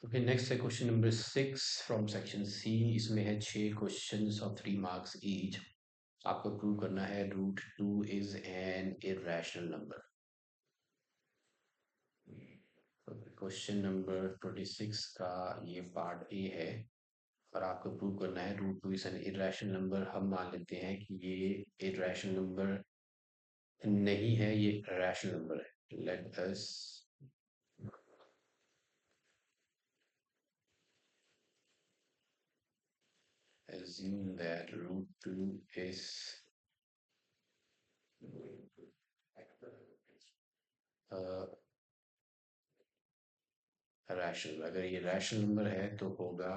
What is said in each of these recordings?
Okay, next है question number 6 from section C. इसमें है 6 क्वेश्चंस ऑफ 3 मार्क्स ईच। आपको प्रूव करना है root 2 is an irrational number. Question number 26 का ये पार्ट ए है और आपको प्रूव करना है root 2 is an irrational number. हम मान लेते हैं कि ये इरेशनल नंबर नहीं है, ये रैशनल नंबर है। Let us assume that root 2 is rational. अगर ये रैशनल नंबर है तो होगा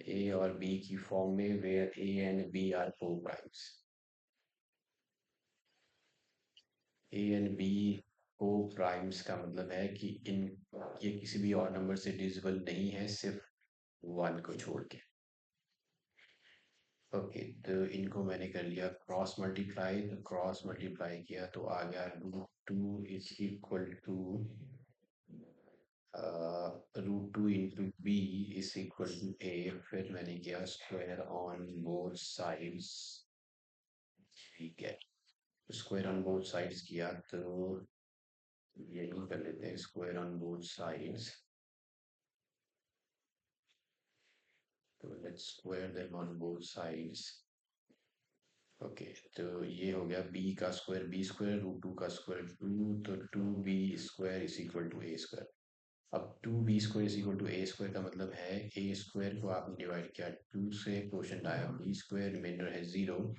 ए और बी की फॉर्म में, where a and b are coprimes. A and b coprimes का मतलब है कि इन ये किसी भी और नंबर से डिविजिबल नहीं है, सिर्फ 1 को छोड़ के। ओके, तो इनको मैंने कर लिया क्रॉस मल्टीप्लाई। तो क्रॉस मल्टीप्लाई किया तो आ गया root 2 is equal to root 2 into B is equal to A. फिर मैंने किया square on both sides. We get square on both sides किया तो यही कर लेते हैं, स्क्वायर ऑन बोथ साइड्स। तो let's square them on both sides. Okay, तो ये हो गया बी का स्क्वायर बी स्क्वायर, रूट 2 का स्क्वायर 2, तो 2b square is equal to a square. अब 2b square is equal to a square का मतलब है ए स्क्वायर को आपने डिवाइड किया 2 से, क्वोशंट आया बी स्क्वायर, रिमाइंडर है 0।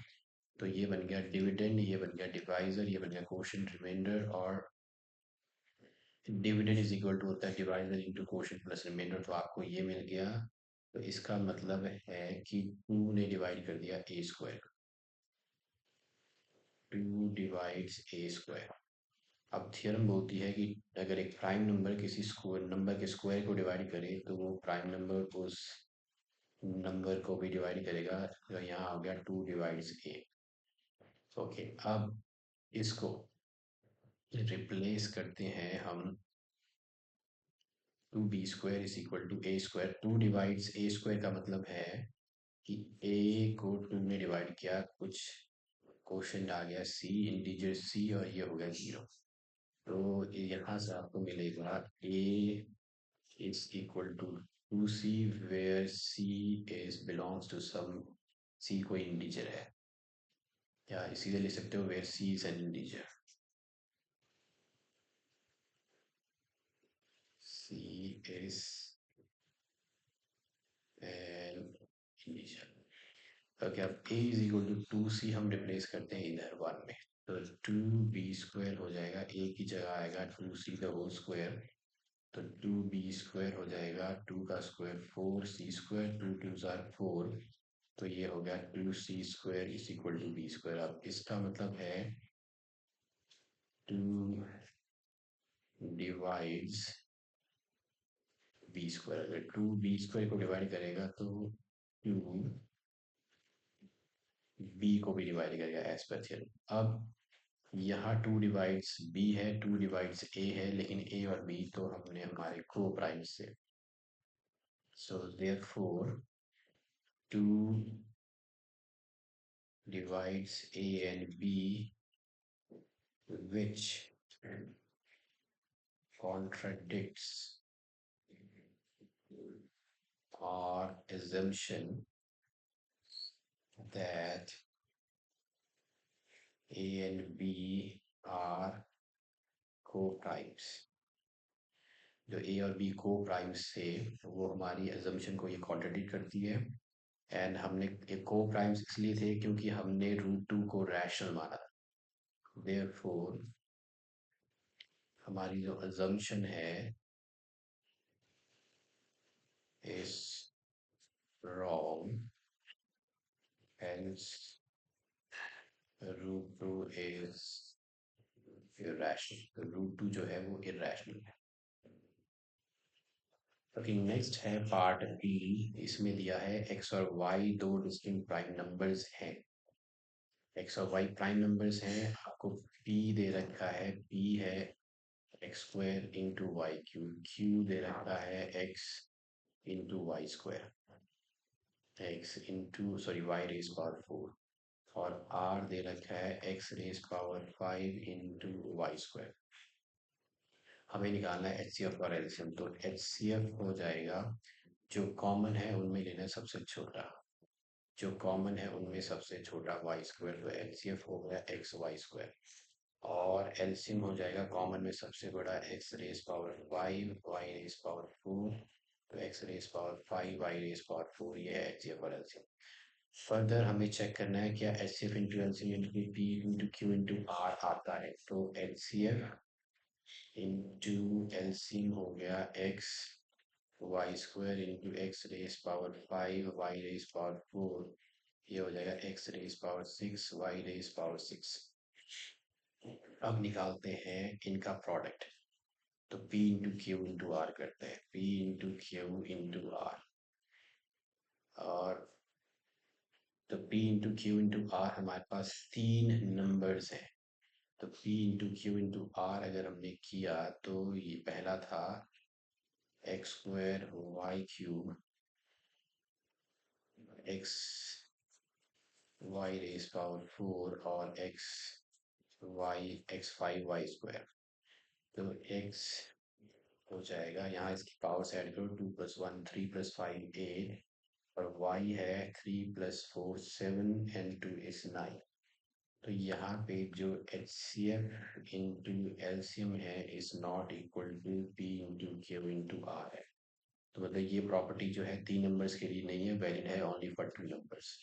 तो ये बन गया डिविडेंड, ये बन गया डिवाइजर, ये बन गया क्वोशंट रिमाइंडर। और डिविडेंड इज इक्वल टू होता है divisor into quotient plus remainder, तो आपको ये मिल गया। तो इसका मतलब है कि 2 ने डिवाइड कर दिया ए स्क्वायर। 2 divides a square. अब थियरम बोलती है कि अगर एक प्राइम नंबर किसी स्क्वायर नंबर के स्क्वायर को डिवाइड करे तो वो प्राइम नंबर उस नंबर को भी डिवाइड करेगा। तो यहाँ हो गया 2 डिवाइड्स ए। ओके, अब इसको रिप्लेस करते हैं हम। 2b square is equal to a square. 2 divides a square का मतलब है कि ए को 2 ने डिवाइड किया, कुछ क्वेश्चन आ गया सी, इंटीजर सी, और ये हो गया 0। तो यहाँ से आपको मिलेगा ए is equal to 2c where c is belongs to some, c कोई इंटीजर है, या इसीलिए लिख सकते हो where c is an integer। c is an integer। Okay, अब a is equal to 2c हम रिप्लेस करते हैं इधर 1 में। तो 2b स्क्वायर हो जाएगा, a की जगह आएगा 2c का होल स्क्वायर। तो 2b स्क्वायर हो जाएगा 2 का स्क्वायर 4c स्क्वायर, 2 2 जार 4। तो ये हो गया 2c square is equal to b square. अब इसका मतलब है 2 डिवाइड्स बी स्क्वायर। अगर 2b स्क्वायर को डिवाइड करेगा तो 2 बी को भी डिवाइड करेगा एज पर थियरम। अब यहाँ 2 डिवाइड्स बी है, 2 डिवाइड्स ए है, लेकिन ए और बी तो हमने हमारे को प्राइम से, so therefore 2 divides A and B, which contradicts our assumption that A and B are co-primes। जो A और B को प्राइम्स थे वो हमारी assumption को ये कॉन्ट्रडिक्ट करती है। एंड हमने एक को प्राइम्स इसलिए थे क्योंकि हमने रूट 2 को रैशनल माना था। देयरफॉर हमारी जो assumption है is wrong, hence root 2 is irrational. Root 2 जो है वो इरेशनल है। ओके, नेक्स्ट है पार्ट बी। इसमें दिया है एक्स और वाई दो डिस्टिंक्ट प्राइम नंबर्स हैं। एक्स और वाई प्राइम नंबर्स हैं, आपको पी दे रखा है, पी है X square into Y cube, Q दे रखा है X into Y square, X into sorry Y raise power 4, और आर दे रखा है x raise power 5 into Y square. हमें निकालना है एच सी एफ और एलसीएम। तो एच सी एफ हो जाएगा, जो कॉमन है उनमें लेना है सबसे छोटा, जो कॉमन है उनमें सबसे छोटा वाई स्क्वायर, तो एच सी एफ हो गया एक्स वाई स्क्वायर। और एलसीएम हो जाएगा कॉमन में सबसे बड़ा x raise power 5 y raise power 4, तो x raise power 5 y raise power 4, ये है एच सी एफ और एलसीएम। फर्दर हमें चेक करना है क्या H C F into LCM into p into Q into r आता है। तो H C F into LCM हो गया x y square into x raise power 5 y raise power 4, ये हो जाएगा x raise power 6 y raise power 6। अब निकालते हैं इनका प्रोडक्ट। तो P into Q into r करते हैं, P into Q into r, और तो P into Q into r हमारे पास तीन नंबर्स हैं। तो P into Q into r अगर हमने किया तो ये पहला था x square y cube x y raise power 4 और x y x 5 y square. तो एक्स हो जाएगा, यहाँ इसकी पावर ऐड करो, 2 + 1 3 + 5 8, और y है 3 + 4 7 एंड 2 इज 9। तो यहाँ पे जो H C F into LCM है is not equal to P into Q into R है। तो मतलब ये प्रॉपर्टी जो है तीन नंबर्स के लिए नहीं है, वैलिड है ओनली फॉर टू नंबर्स।